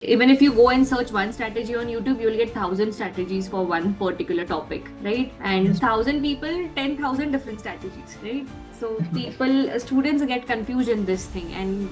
Even if you go and search one strategy on YouTube, you'll get 1,000 strategies for one particular topic, right? And Yes. 1,000 people, 10,000 different strategies, right? So students get confused in this thing, and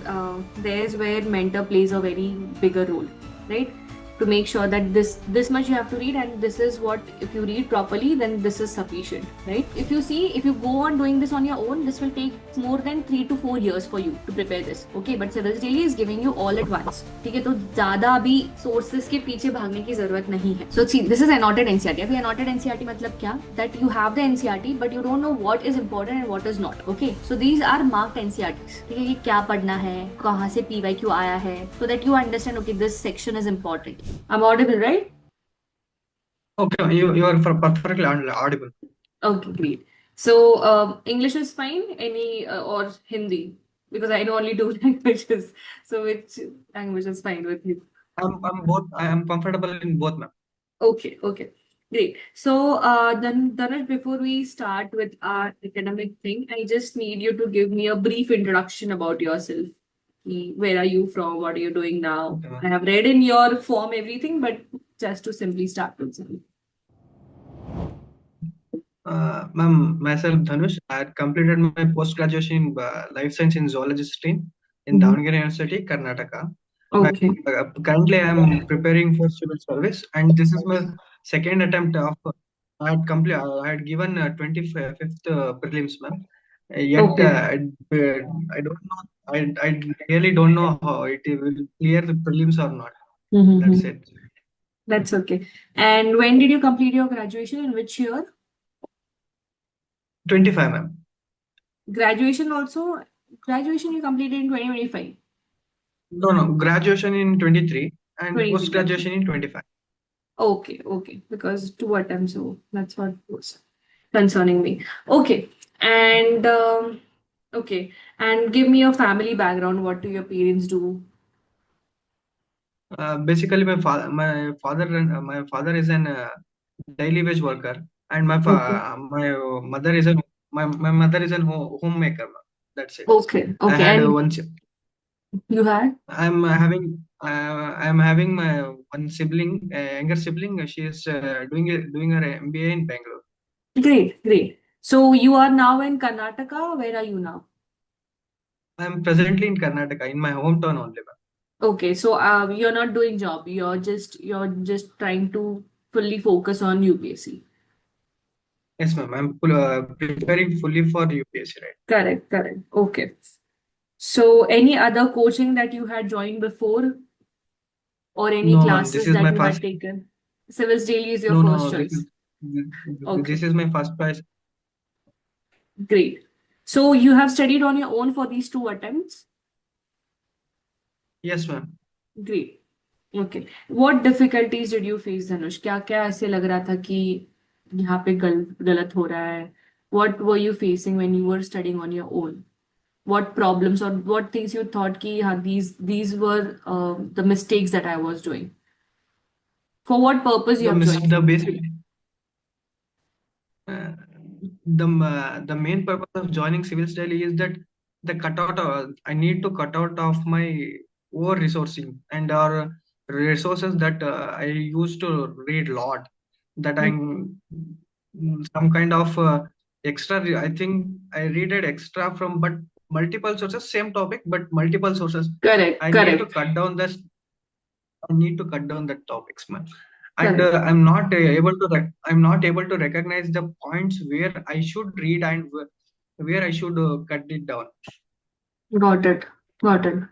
there's where mentor plays a very bigger role, right? To make sure that this much you have to read, and this is what, if you read properly, then this is sufficient, right? If you go on doing this on your own, this will take more than 3 to 4 years for you to prepare this, okay? But Civilsdaily is giving you all at once, ठीक है? तो ज्यादा अभी sources के पीछे भागने की जरूरत नहीं है. So see, this is annotated NCERT. अभी annotated NCERT मतलब क्या? That you have the NCERT but you don't know what is important and what is not, okay? So these are marked NCERTs, ठीक है? कि क्या पढ़ना है, कहाँ से PYQ आया है, so that you understand, okay, this section is important. I'm audible, right? Okay, you are perfectly audible. Okay, great. So English is fine. Any or Hindi, because I know only two languages. So which language is fine with you? I'm both. I am comfortable in both, ma'am. Okay, okay, great. So then Dhanush, before we start with our academic thing, I just need you to give me a brief introduction about yourself. Where are you from? What are you doing now? Okay, ma'am. I have read in your form everything, but just to simply start with something. Ma'am, myself Dhanush. I had completed my post graduation in life science in zoology stream in Mhm. Davangere University, Karnataka. Okay. Currently, I am preparing for civil service, and this is my second attempt of. I had given 25th prelims, ma'am. Yet Okay. I don't know. I really don't know how it will clear the prelims or not. That's Mm-hmm. it. That's okay. And when did you complete your graduation? In which year? 25, ma'am. Graduation also, graduation you completed in 2025. No. Graduation in 23 and post 23 graduation. graduation in 25. Okay, okay. Because two attempts, so that's what was concerning me. Okay. And okay. And give me your family background. What do your parents do? Basically, my father is an daily wage worker, and Okay. mother is my mother is an homemaker, ma'am. That's it. Okay. I Okay. had And one. you had? I'm having my one sibling, younger sibling. She is doing her MBA in Bangalore. Great, great. So you are now in Karnataka. Where are you now? I'm presently in Karnataka, in my hometown only, ma'am. Okay, so you're not doing job. You're just trying to fully focus on UPSC. Yes, ma'am. Preparing fully for UPSC, right? Correct, correct. Okay. So any other coaching that you had joined before or any No, ma'am. This classes is that my you had first. taken? Civilsdaily is your No, first no. choice. This Okay, is my first prize. great. So you have studied on your own for these two attempts? Yes, ma'am. Great. Okay. What difficulties did you face, Dhanush? क्या क्या ऐसे लग रहा था कि यहाँ पे गलत हो रहा है? What were you facing when you were studying on your own? What problems or what things you thought कि हाँ, these were the mistakes that I was doing? For what purpose you have joined The basic. Civilsdaily? Uh, the main purpose of joining Civilsdaily is that the cutout. I need to cut out of my over resourcing and or resources that I used to read lot. That I'm some kind of extra. I think I read it extra from but multiple sources, same topic but multiple sources. Correct, I need to correct, cut down this. I need to cut down the topics, man. And correct. I'm not able to recognize the points where I should read and where I should cut it down. Got it. Got it.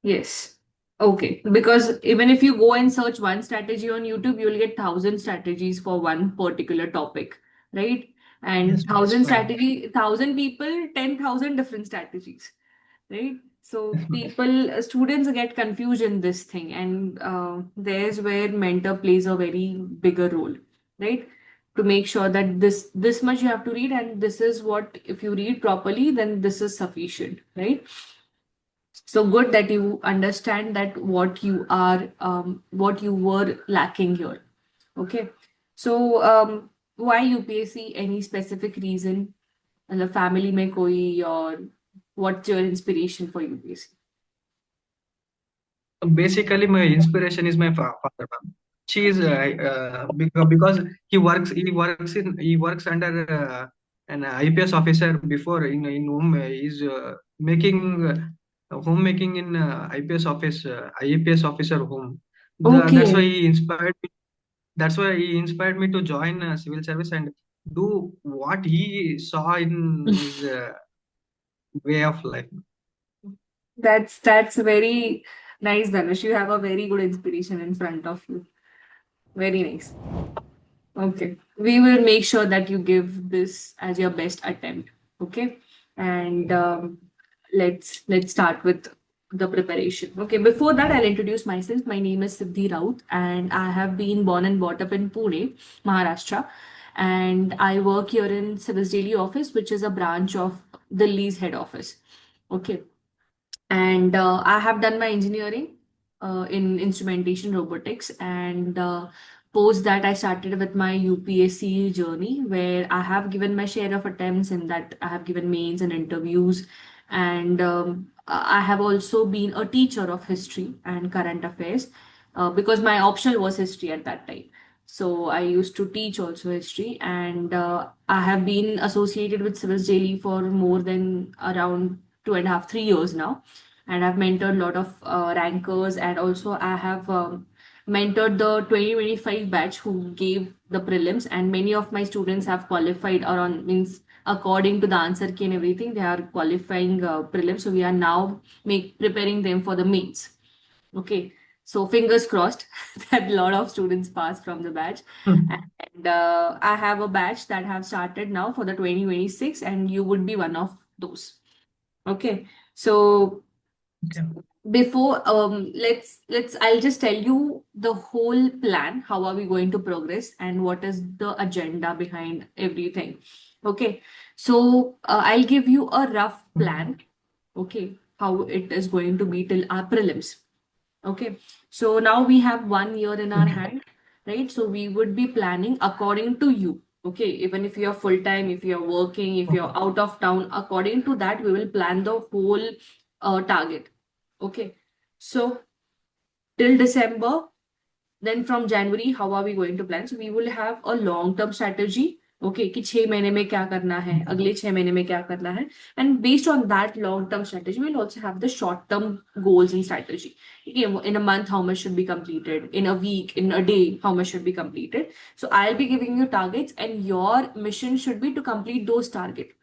Yes. Okay. Because even if you go and search one strategy on YouTube, you'll get 1,000 strategies for one particular topic, right? And Yes, yes, ma'am. 1,000 people, 10,000 different strategies, right? So students get confused in this thing, and there's where mentor plays a very bigger role, right? To make sure that this much you have to read, and this is what, if you read properly, then this is sufficient, right? So good that you understand that what you were lacking here. Okay. So why UPSC? Any specific reason? मतलब family में कोई, or what's your inspiration for UPSC? Basically, my inspiration is my father, ma'am. She is because he works under an IPS officer before in whom is making homemaking in IPS officer home. That's why Okay. he inspired me. That's why he inspired me to join civil service and do what he saw in his way of life. That's very nice, Dhanush. You have a very good inspiration in front of you. Very nice. Okay. We will make sure that you give this as your best attempt. Okay. And let's start with the preparation. Okay. Before that, I'll introduce myself. My name is Siddhi Raut, and I have been born and brought up in Pune, Maharashtra. And I work here in Civilsdaily office, which is a branch of Delhi's head office. Okay. And I have done my engineering in instrumentation robotics, and post that I started with my UPSC journey, where I have given my share of attempts, in that I have given mains and interviews, and I have also been a teacher of history and current affairs because my optional was history at that time. So I used to teach also history, and I have been associated with Civils Daily for more than around 2.5, 3 years now, and I've mentored a lot of rankers, and also I have mentored the 2025 batch who gave the prelims, and many of my students have qualified or on means according to the answer key and everything, they are qualifying prelims. So we are now preparing them for the mains. Okay, so fingers crossed that a lot of students pass from the batch. And I have a batch that have started now for the 2026, and you would be one of those. Okay, so Okay. before let's I'll just tell you the whole plan, how are we going to progress and what is the agenda behind everything. Okay, so I'll give you a rough plan. Okay, how it is going to be till our prelims. Okay, so now we have 1 year in our Okay. hand, right? So we would be planning according to you. Okay, even if you're full time, if you're working, if you're Okay. out of town, according to that, we will plan the whole target. Okay, so till December, then from January, how are we going to plan? So we will have a long-term strategy. Okay, कि 6 महीने में क्या करना है, अगले 6 महीने में क्या करना है, and based on that long-term strategy, we'll also have the short-term goals and strategy. Okay, in a month, how much should be completed? In a week, in a day, how much should be completed? So I'll be giving you targets, and your mission should be to complete those targets.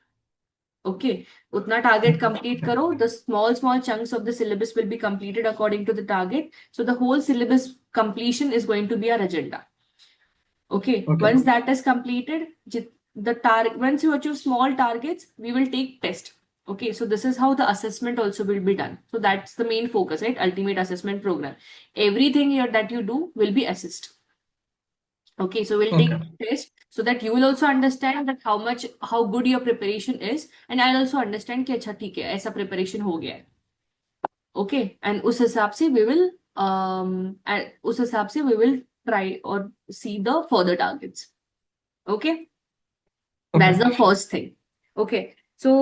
Okay, utna target complete Okay. karo. The small chunks of the syllabus will be completed according to the target. So the whole syllabus completion is going to be our agenda. Okay, Okay. once that is completed, the target, once you achieve small targets, we will take test. Okay, so this is how the assessment also will be done. So that's the main focus, right? Ultimate assessment program. Everything here that you do will be assessed. Okay, so we'll take Okay. test so that you will also understand that how good your preparation is, and I'll also understand कि अच्छा ठीक है ऐसा preparation हो गया है. Okay, and उस हिसाब से we will try or see the further targets. Okay, Okay. that's the first thing. Okay, so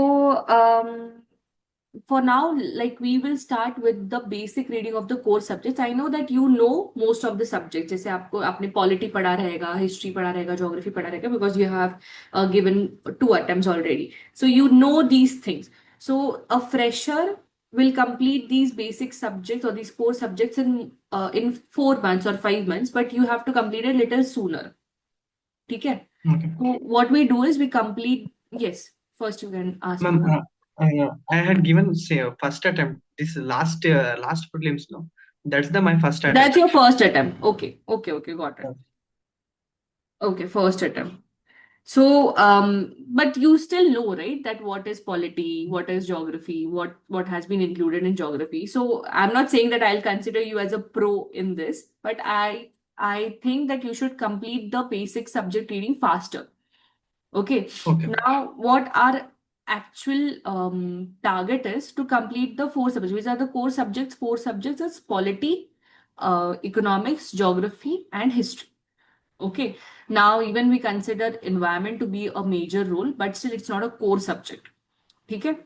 for now, like we will start with the basic reading of the core subjects. I know that you know most of the subjects. जैसे आपको आपने polity पढ़ा रहेगा, history पढ़ा रहेगा, geography पढ़ा रहेगा, because you have given 2 attempts already. So you know these things. So a fresher will complete these basic subjects or these core subjects in 4 months or 5 months, but you have to complete it a little sooner. ठीक है? Okay. So what we do is we complete. Yes, first you can ask me. Ma'am, I had given say first attempt. This last prelims, no. That's the my first That's attempt. your first attempt. Okay, got it. Yeah. Okay, first attempt. So, but you still know, right, that what is polity, what is geography, what has been included in geography. So I'm not saying that I'll consider you as a pro in this, but I think that you should complete the basic subject reading faster. Okay. Okay. Now, what our actual target is to complete the 4 subjects. Which are the core subjects? 4 subjects is polity, economics, geography, and history. Okay. Now, even we consider environment to be a major role, but still it's not a core subject. Okay.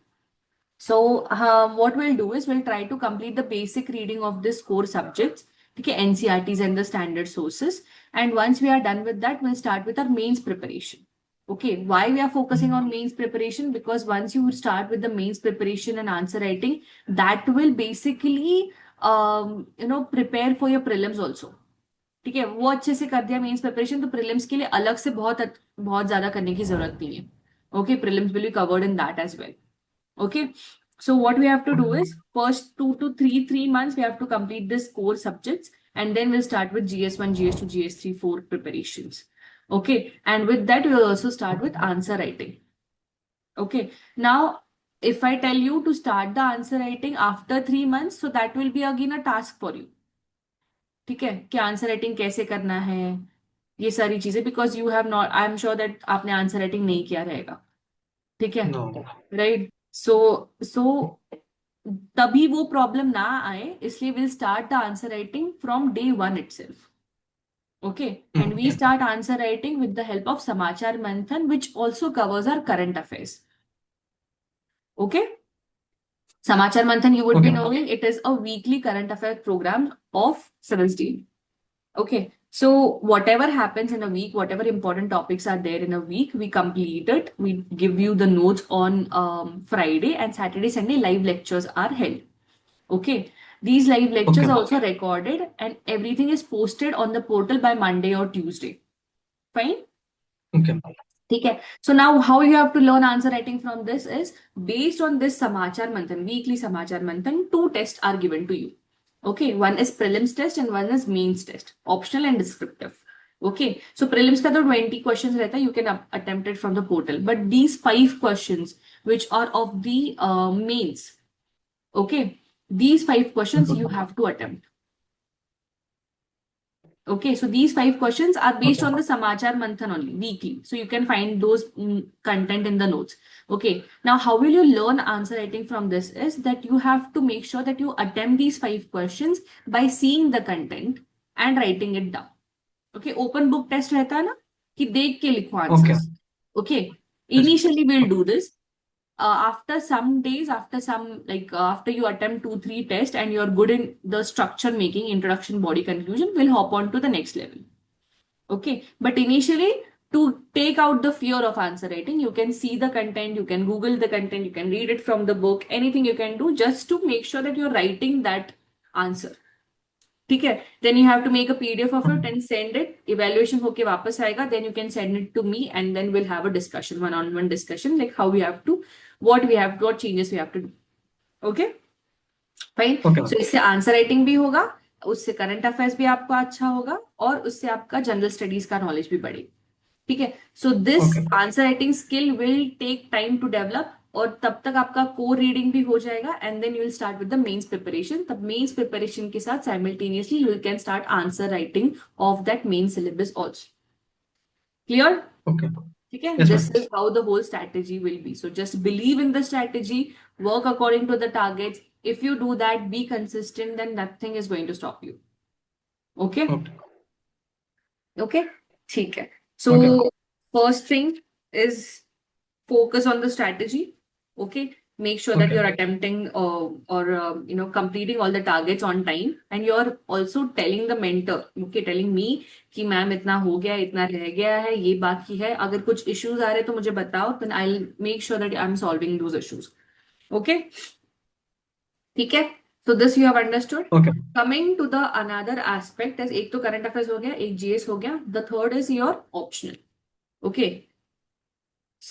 So what we'll do is we'll try to complete the basic reading of this core subjects, okay, NCERTs and the standard sources. And once we are done with that, we'll start with our mains preparation. Okay, why we are focusing on mains preparation? Because once you start with the mains preparation and answer writing, that will basically prepare for your prelims also. ठीक है, वो अच्छे से कर दिया mains preparation, तो prelims के लिए अलग से बहुत बहुत ज्यादा करने की जरूरत नहीं है. Okay, prelims will be covered in that as well. Okay, so what we have to do is first 2 to 3 months we have to complete this core subjects, and then we'll start with GS1, GS2, GS3, 4 preparations. Okay, and with that we'll also start with answer writing. Okay, now if I tell you to start the answer writing after 3 months, so that will be again a task for you. ठीक है, कि answer writing कैसे करना है, ये सारी चीजें, because you have not, I am sure that आपने आंसर राइटिंग नहीं किया रहेगा. ठीक है, No. राइट. सो तभी वो प्रॉब्लम ना आए, इसलिए will start the answer writing from day one itself. Okay, and we start answer writing with the help of Samachar Manthan, which also covers our current affairs. Okay, Samachar Manthan, you would be Okay. knowing, it is a weekly current affair program of Civilsdaily. Okay, so whatever happens in a week, whatever important topics are there in a week, we complete it. We give you the notes on Friday, and Saturday, Sunday live lectures are held. Okay, these live lectures Okay. are also recorded, and everything is posted on the portal by Monday or Tuesday. Fine. Okay. ठीक है. So now how you have to learn answer writing from this is based on this Samachar Manthan, weekly Samachar Manthan, 2 tests are given to you. Okay, one is prelims test and one is mains test, optional and descriptive. Okay, so prelims का तो 20 questions रहता है, you can attempt it from the portal, but these 5 questions which are of the mains, okay, these 5 questions you have to attempt. Okay, so these 5 questions are based on the Samachar Manthan only, weekly. So you can find those content in the notes. Okay, now how will you learn answer writing from this is that you have to make sure that you attempt these 5 questions by seeing the content and writing it down. Okay, open book test रहता है ना, कि देख के लिखो answers. Okay, initially we'll do this. After some days, after you attempt 2 3 tests and you're good in the structure making, introduction, body, conclusion, we'll hop on to the next level. Okay, but initially, to take out the fear of answer writing, you can see the content, you can Google the content, you can read it from the book, anything you can do just to make sure that you're writing that answer. ठीक है, then you have to make a PDF of it and send it. Evaluation होके वापस आएगा, then you can send it to me, and then we'll have a discussion, one-on-one discussion, like how we have to, what changes we have to do. Okay, fine. Okay. So इससे answer writing भी होगा, उससे current affairs भी आपका अच्छा होगा, और उससे आपका जनरल स्टडीज का नॉलेज भी बढ़ेगा. ठीक है, so this answer writing skill will take time to develop, और तब तक आपका कोर रीडिंग भी हो जाएगा, and then you will start with the mains preparation. तब मेंस प्रिपरेशन के साथ simultaneously you can start answer writing of that main syllabus also. Clear? Okay. ठीक है, Yes, this ma'am. Is how the whole strategy will be. So just believe in the strategy, work according to the targets. If you do that, be consistent, then nothing is going to stop you. Okay? Okay. Okay? ठीक है. So Okay. first thing is focus on the strategy. Okay? Make sure that Okay. you're attempting or completing all the targets on time, and you're also telling the mentor, okay, telling me कि ma'am इतना हो गया, इतना रह गया है, ये बाकी है, अगर कुछ issues आ रहे तो मुझे बताओ, then I'll make sure that I'm solving those issues. Okay? ठीक है, so this you have understood. Okay. Coming to the another aspect, as एक तो current affairs हो गया, एक GS हो गया, the third is your optional. Okay,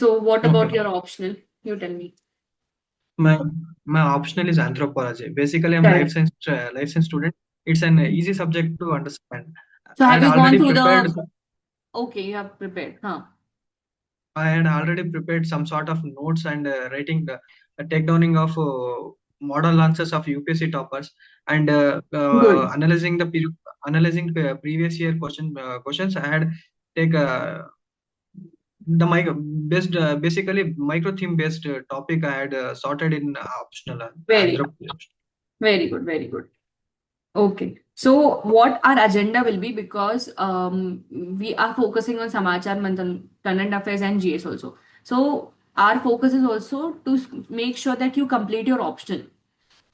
so what about Okay. your optional? You tell me. My optional is anthropology. Basically, I'm Correct. life science student. It's an easy subject to understand. So I have had you gone already through prepared. the? Okay, you have prepared, huh? I had already prepared some sort of notes and writing takedowning of model answers of UPSC toppers, and Good. analyzing previous year questions. I had take the basically micro theme based topic. I had sorted in optional Very, anthropology. very good, very good. Okay. So what our agenda will be, because we are focusing on Samachar Manthan, current affairs and GS also. So our focus is also to make sure that you complete your optional.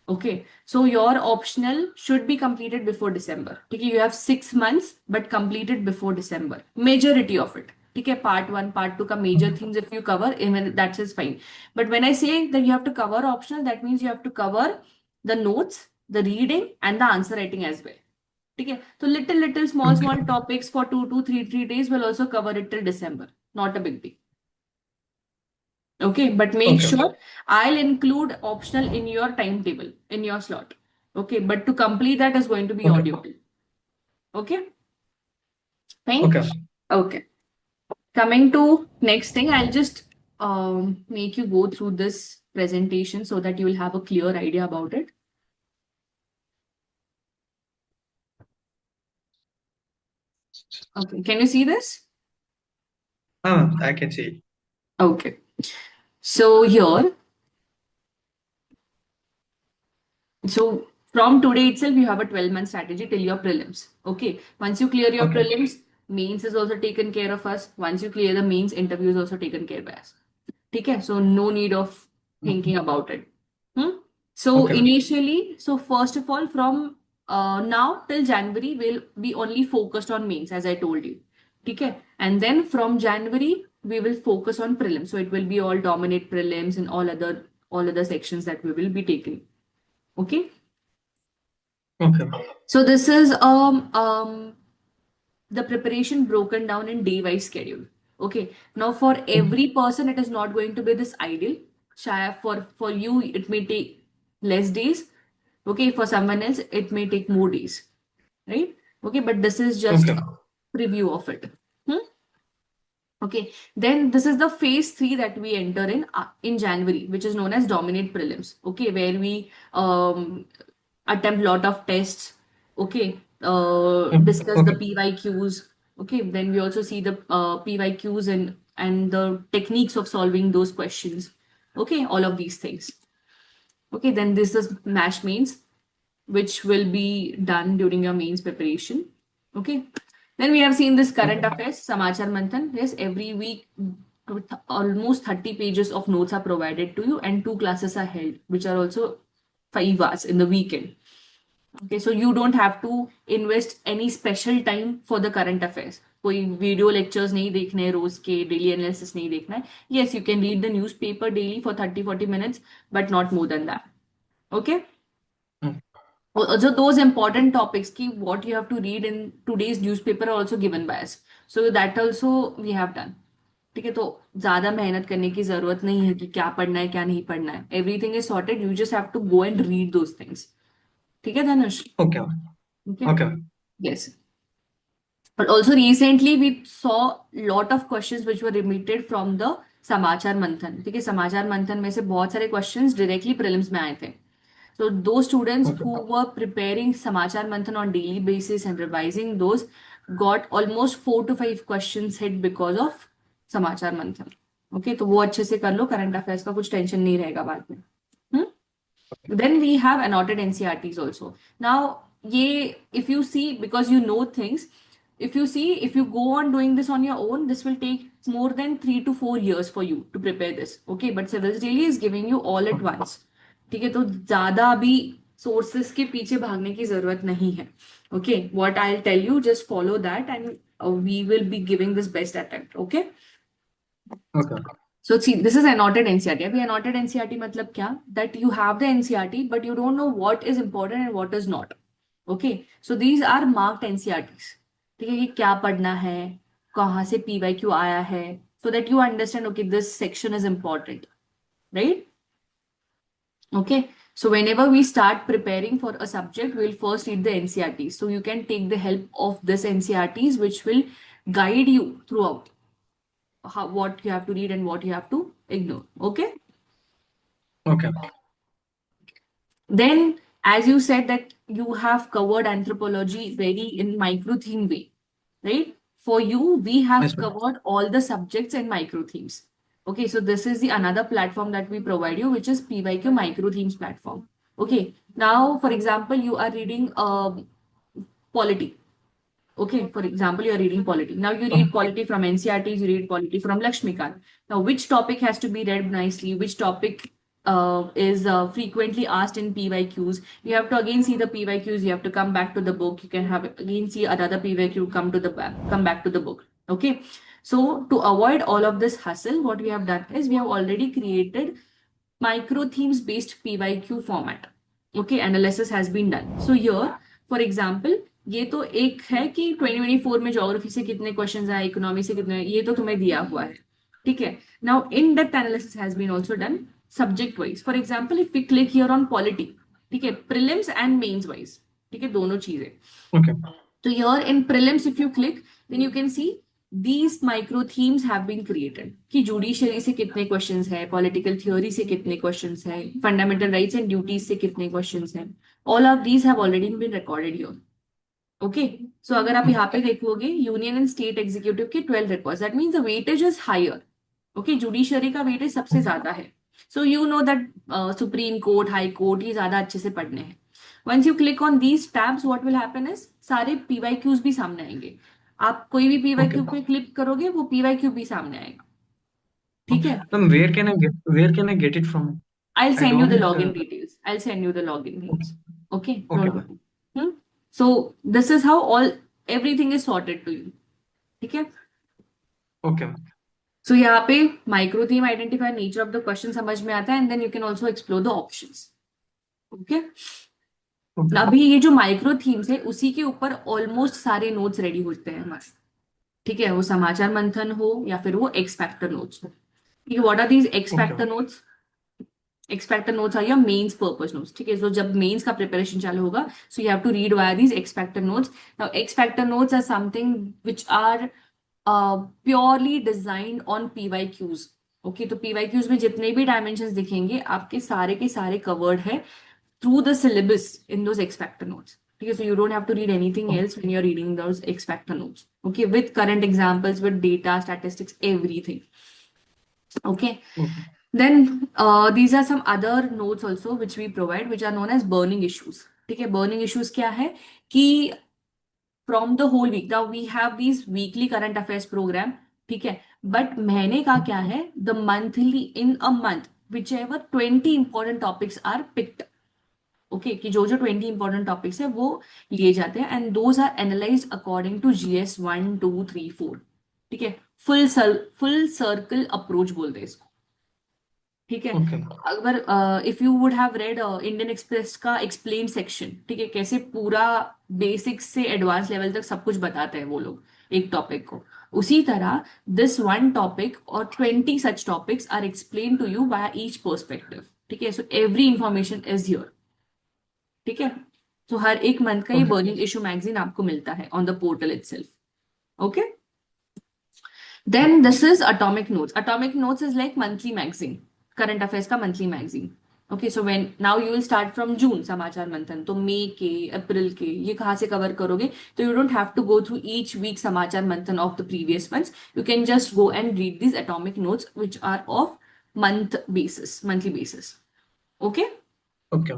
Okay, so your optional should be completed before December. Okay, you have 6 months, but completed before December. Majority of it. Okay, part one, part two, ka major themes if you cover, even that is fine. But when I say that you have to cover optional, that means you have to cover the notes, the reading, and the answer writing as well. Okay, so little small Okay. topics for 2 to 3 days will also cover it till December. Not a big deal. Okay, but make Okay. sure I'll include optional in your timetable, in your slot. Okay, but to complete that is going to be Okay. audible. Okay, fine. Okay. Okay, coming to next thing, I'll just make you go through this presentation so that you will have a clear idea about it. Okay, can you see this? I can see. Okay, so here, so from today itself, you have a 12-month strategy till your prelims. Okay. Once you clear your Okay. prelims, mains is also taken care of us. Once you clear the mains, interview is also taken care by us. Okay. So no need of thinking about it. Hmm? So Okay. initially, so first of all, from now till January, we'll be only focused on mains, as I told you. Okay. And then from January, we will focus on prelims. So it will be all dominate prelims and all other sections that we will be taking. Okay. Okay. So this is the preparation broken down in day-wise schedule. Okay. Now for every person, it is not going to be this ideal. Shaya, for you, it may take less days. Okay. For someone else, it may take more days. Right? Okay. But this is just Okay. a preview of it. Hmm? Okay, then this is the phase three that we enter in January, which is known as dominate prelims. Okay, where we attempt lot of tests. Okay, discuss the Okay. PYQs. Okay, then we also see the PYQs and the techniques of solving those questions. Okay, all of these things. Okay, then this is MASH mains, which will be done during your mains preparation. Okay. Then we have seen this current Okay. affairs, Samachar Manthan. Yes, every week almost 30 pages of notes are provided to you and two classes are held, which are also 5 hours in the weekend. Okay, so you don't have to invest any special time for the current affairs. कोई video lectures नहीं देखने हैं रोज के daily analysis नहीं देखना है yes you can read the newspaper daily for 30-40 minutes but not more than that. Okay. Mm. Also those important topics ki what you have to read in today's newspaper are also given by us, so that also we have done. ठीक है, तो ज्यादा मेहनत करने की जरूरत नहीं है कि क्या पढ़ना है क्या नहीं पढ़ना है. Everything is sorted, you just have to go and read those things. ठीक है Dhanush? Okay. Okay. Okay. Yes. But also recently we saw lot of questions which were remitted from the समाचार मंथन. ठीक है, समाचार मंथन में से बहुत सारे questions directly prelims में आए थे. So those students Okay. who were preparing Samachar Manthan on daily basis and revising those got almost 4 to 5 questions hit because of Samachar Manthan. Okay, तो वो अच्छे से कर लो, current affairs का कुछ टेंशन नहीं रहेगा बाद में. Hmm? Then we have annotated NCERTs also. Now, if you see, because you know things, if you go on doing this on your own, this will take more than 3 to 4 years for you to prepare this. Okay, but Civilsdaily is giving you all at once. ठीक है, तो ज्यादा अभी sources के पीछे भागने की जरूरत नहीं है. Okay, what I'll tell you, just follow that and we will be giving this best attempt. Okay. Okay. So see, this is annotated NCERT. अभी annotated NCERT मतलब क्या? That you have the NCERT, but you don't know what is important and what is not. Okay, so these are marked NCERTs. ठीक है, कि क्या पढ़ना है, कहाँ से PYQ आया है, so that you understand, okay, this section is important, right? Okay, so whenever we start preparing for a subject, we'll first read the NCERTs. So you can take the help of this NCERTs, which will guide you throughout what you have to read and what you have to ignore. Okay. Okay. Then, as you said that you have covered anthropology very in micro theme way, right? For you, we Yes, have ma'am. covered all the subjects in micro themes. Okay, so this is the another platform that we provide you, which is PYQ micro themes platform. Okay, now for example, you are reading polity. Okay, for example, you're reading polity. Now you read polity from NCERTs, you read polity from Lakshmikant. Now, which topic has to be read nicely? Which topic is frequently asked in PYQs? You have to again see the PYQs. You have to come back to the book. You can have again see another PYQ. Come back to the book. Okay. So to avoid all of this hustle, what we have done is we have already created micro themes based PYQ format. Okay, analysis has been done. So here, for example, ये तो एक है कि 2024 में geography से कितने questions आए, economy से कितने, ये तो तुम्हें दिया हुआ है. ठीक है. Now in depth analysis has been also done subject wise. For example if we click here on polity, ठीक है, प्रीलिम्स एंड मेंस वाइज, ठीक है, दोनों चीजें. Okay. So here in prelims, if you click, then you can see these micro themes have been created. कि judiciary से कितने questions है, political theory से कितने questions है, fundamental rights and duties से कितने questions हैं. All of these have already been recorded here. Okay. So अगर आप यहाँ पे देखोगे यूनियन एंड स्टेट एग्जीक्यूटिव के 12 records, that means the weightage is higher. Okay, judiciary का वेटेज सबसे ज्यादा है. So you know that supreme court, high court ये ज्यादा अच्छे से पढ़ने हैं. Once you click on these tabs, what will happen is सारे पीवाईक्यूज भी सामने आएंगे. आप कोई भी पीवाईक्यू पे क्लिक करोगे वो पीवाईक्यू भी सामने आएगा. ठीक है. Ma'am, where can I get it from? I'll I send you the don't. login details. I'll send you the login details. Okay, Okay, don't ma'am. worry. Hmm? So this is how everything is sorted to you. ठीक है. Okay, ma'am. So यहाँ पे micro theme identify nature of the question समझ में आता है, and then you can also explore the options. Okay. Okay. अभी ये जो माइक्रो थीम्स है उसी के ऊपर ऑलमोस्ट सारे नोट्स रेडी होते हैं हमारे. ठीक है, वो समाचार मंथन हो या फिर वो एक्स फैक्टर नोट्स हो. ठीक है. What are these X Okay. Factor notes? X factor notes are your mains purpose notes. ठीक है. सो जब मेंस का प्रिपरेशन चालू होगा, so you have to read via these X factor notes. Now X factor notes are something which are purely designed on PYQs. Okay, तो PYQs में जितने भी डायमेंशंस दिखेंगे आपके सारे के सारे कवर्ड है through the syllabus in those X factor notes. ठीक है. So you don't have to read anything else when you are reading those X factor notes. Okay, with current examples, with data, statistics, everything. Okay. Okay. Then these are some other notes also which we provide, which are known as burning issues. ठीक है. burning issues क्या है कि from the whole week, now we have these weekly current affairs program. ठीक है. but महीने का क्या है, the monthly, in a month, whichever 20 important topics are picked. Okay, कि जो जो 20 इंपॉर्टेंट टॉपिक्स है वो लिए जाते हैं, and those are analysed according to GS 1, 2, 3, 4. ठीक है. फुल सर्कल अप्रोच बोलते हैं इसको. ठीक है. Okay. अगर if you would have read Indian express का एक्सप्लेन सेक्शन, ठीक है, कैसे पूरा बेसिक्स से एडवांस लेवल तक सब कुछ बताते हैं वो लोग एक टॉपिक को, उसी तरह दिस वन टॉपिक और 20 such topics are explain to you by each perspective. ठीक है. So every information is here. ठीक है. तो हर एक मंथ का ये Okay. बर्निंग इशू मैगजीन आपको मिलता है on the portal itself. Okay. Then this is atomic notes. Atomic notes is like monthly magazine, current affairs का monthly magazine. Okay. So when now you will start from June Samachar Manthan, तो मई के, अप्रैल के, ये कहाँ से कवर करोगे? तो you don't have to go through each week Samachar Manthan of the previous months. You can just go and read this atomic notes which are of monthly basis. Okay. Okay.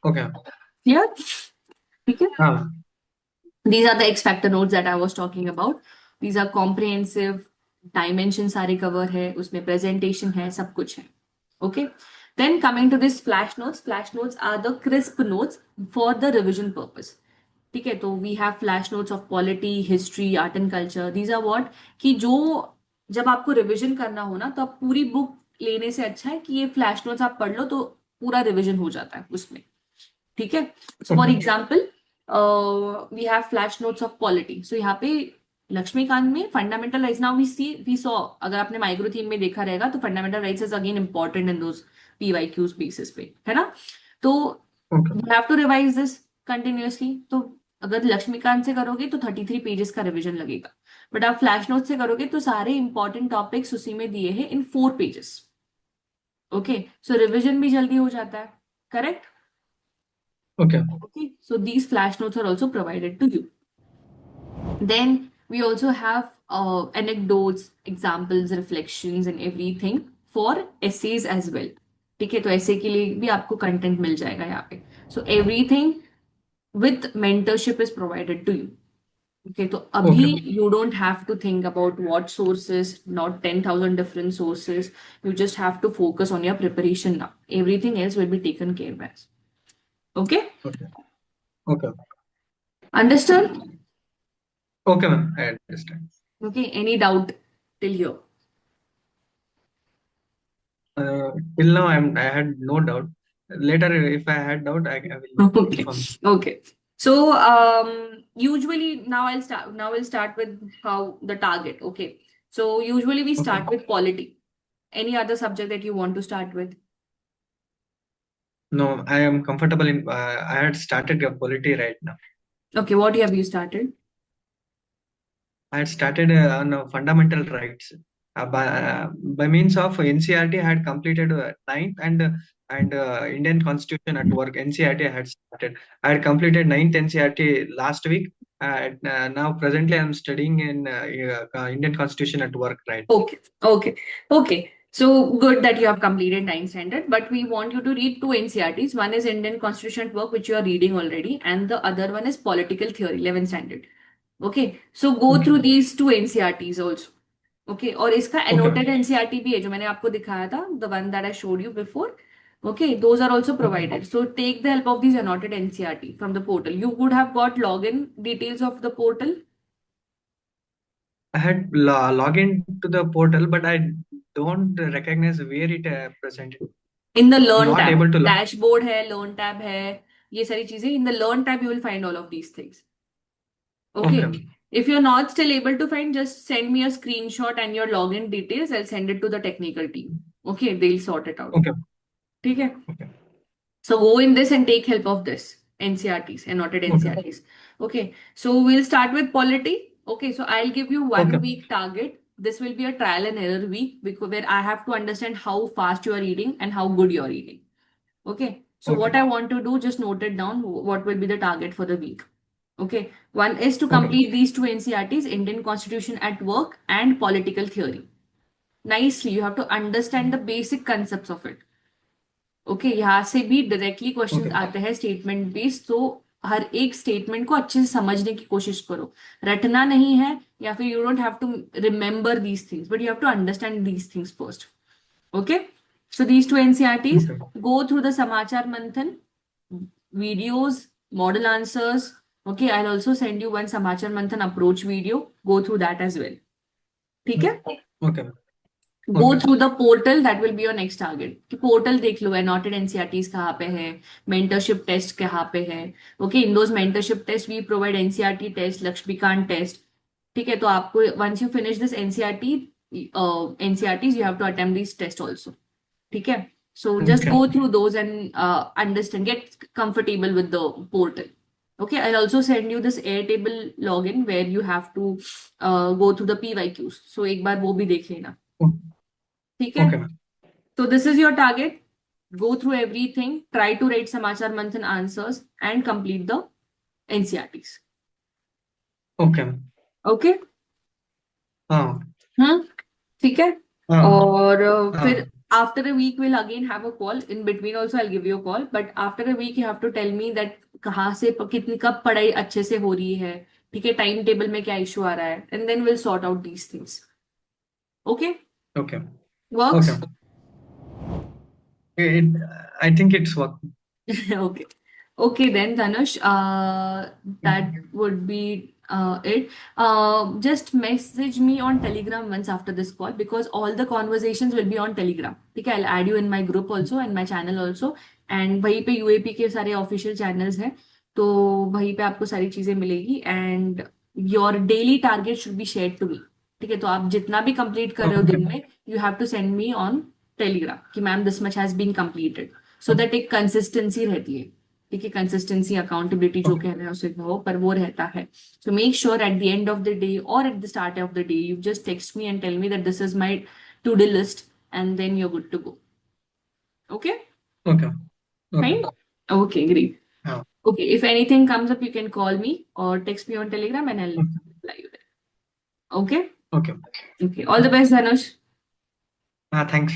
Okay. Clear? ठीक है. हाँ. These are the X factor notes that I was talking about. These are comprehensive, dimension सारे cover है, उसमें presentation है, सब कुछ है. Okay. Then coming to this flash notes. Flash notes are the crisp notes for the revision purpose. ठीक है. तो we have flash notes of polity, history, art and culture. These are what कि जो जब आपको रिविजन करना हो ना, तो आप पूरी बुक लेने से अच्छा है कि ये फ्लैश नोट्स आप पढ़ लो तो पूरा रिविजन हो जाता है उसमें. ठीक है. So for example we have flash notes of polity. So यहाँ पे लक्ष्मीकांत में fundamental rights, now we saw, अगर आपने माइक्रो थीम में देखा रहेगा तो fundamental rights is again important in those PYQs basis पे, है ना. तो Okay. You have to revise this continuously. तो अगर लक्ष्मीकांत से करोगे तो 33 पेजेस का रिविजन लगेगा, बट आप फ्लैश नोट से करोगे तो सारे इंपॉर्टेंट टॉपिक्स उसी में दिए हैं इन 4 पेजेस. ओके. सो रिविजन भी जल्दी हो जाता है. Correct. Okay. Okay, so these flash notes are also provided to you. Then we also have anecdotes, examples, reflections and everything for essays as well. ठीक है. तो ऐसे के लिए भी आपको कंटेंट मिल जाएगा यहाँ पे. So everything with mentorship is provided to you. Okay, so Okay. abhi you don't have to think about what sources, not 10,000 different sources. You just have to focus on your preparation now. Everything else will be taken care of. Okay? Okay. Okay. Understood? Okay, ma'am. I understand. Okay, any doubt till here? Till now, I had no doubt. Later, if I had doubt, I will Okay. inform. Okay. So usually now I'll start. Now we'll start with how the target. Okay. So usually we Okay. start with polity. Any other subject that you want to start with? No, I am comfortable in. I had started a polity right now. Okay, what have you started? I had started on fundamental rights. By means of NCERT, I had completed ninth and Indian Constitution at work. NCERT I had started. I had completed ninth NCERT last week. Now presently I am studying in Indian Constitution at work right now. Okay, okay, okay. So good that you have completed 9th standard, but we want you to read two NCERTs. One is Indian Constitution at Work, which you are reading already, and the other one is Political Theory, 11th standard. Okay, so go Okay. through these two NCERTs also. Okay, और इसका Okay. annotated NCERT भी है जो मैंने आपको दिखाया था, the one that I showed you before. Okay, those are also Okay. provided. So take the help of these annotated NCERT from the portal. You would have got login details of the portal. I had login to the portal, but I don't recognize where it presented. In the learn Not tab, able to log. dashboard है, learn tab है, ये सारी चीजें. In the learn tab, you will find all of these things. Okay. Okay. If you're not still able to find, just send me a screenshot and your login details. I'll send it to the technical team. Okay, they'll sort it out. Okay. ठीक है? Okay. So go in this and take help of this NCRTs, annotated Okay. NCRTs. Okay, so we'll start with polity. Okay, so I'll give you Okay. 1 week target. This will be a trial and error week because where I have to understand how fast you are reading and how good you are reading. Okay, so Okay. what I want to do, just note it down. What will be the target for the week? Okay, one is to Okay. complete these two NCRTs, Indian Constitution at Work and Political Theory. Nicely, you have to understand the basic concepts of it. Okay यहाँ से भी directly questions Okay. आते हैं statement based, तो हर एक statement को अच्छे से समझने की कोशिश करो. रटना नहीं है या फिर you don't have to remember these things, but you have to understand these things first. Okay, so these two NCRTs, Okay. go through the Samachar Manthan videos, model answers. Okay, I'll also send you one Samachar Manthan approach video. Go through that as well. ठीक है? Okay. Go Okay. through the portal, that will be your next target. कि portal देख लो annotated NCERTs कहाँ पे है, mentorship test कहाँ पे है. Okay, in those mentorship tests we provide NCERT test, Lakshmikant test. ठीक है, तो आपको once you finish this NCERTs you have to attempt these tests also. ठीक है, so just Okay. go through those and understand, get comfortable with the portal. Okay, I'll also send you this Airtable login where you have to go through the PYQs. So एक बार वो भी देख लेना. ठीक है? Okay. So this is your target. Go through everything. Try to write Samachar Manthan answers and complete the NCERTs. Okay. Okay? हाँ. ठीक है? हाँ. और फिर हाँ. after a week we'll again have a call. In between also I'll give you a call. But after a week you have to tell me that कहाँ से कितनी कब पढ़ाई अच्छे से हो रही है. ठीक है? टाइम टेबल में क्या इशू आ रहा है. And then we'll sort out these things. Okay? Okay. Works? Okay. It, I think it's working. Okay. Okay, then Dhanush, that would be it. Just message me on Telegram once after this call because all the conversations will be on Telegram. Okay, I'll add you in my group also and my channel also. And वहीं पे UAP के सारे official channels हैं, तो वहीं पे आपको सारी चीजें मिलेगी. And your daily target should be shared to me. ठीक है, तो आप जितना भी complete कर रहे हो दिन में, you have to send me on Telegram कि ma'am this much has been completed. So that एक कंसिस्टेंसी रहती है. ठीक है, कंसिस्टेंसी अकाउंटेबिलिटी जो कह रहे हैं उसे कहो, पर वो रहता है. So make sure at the end of the day or at the start of the day you just text me and tell me that this is my to do list and then you are good to go. Okay, Okay. Okay. Fine. Okay, great. हाँ. Okay, if anything comes up, you can call me or text me on Telegram and I'll reply you there. Okay? Okay. Okay. All the best, Dhanush. Thanks.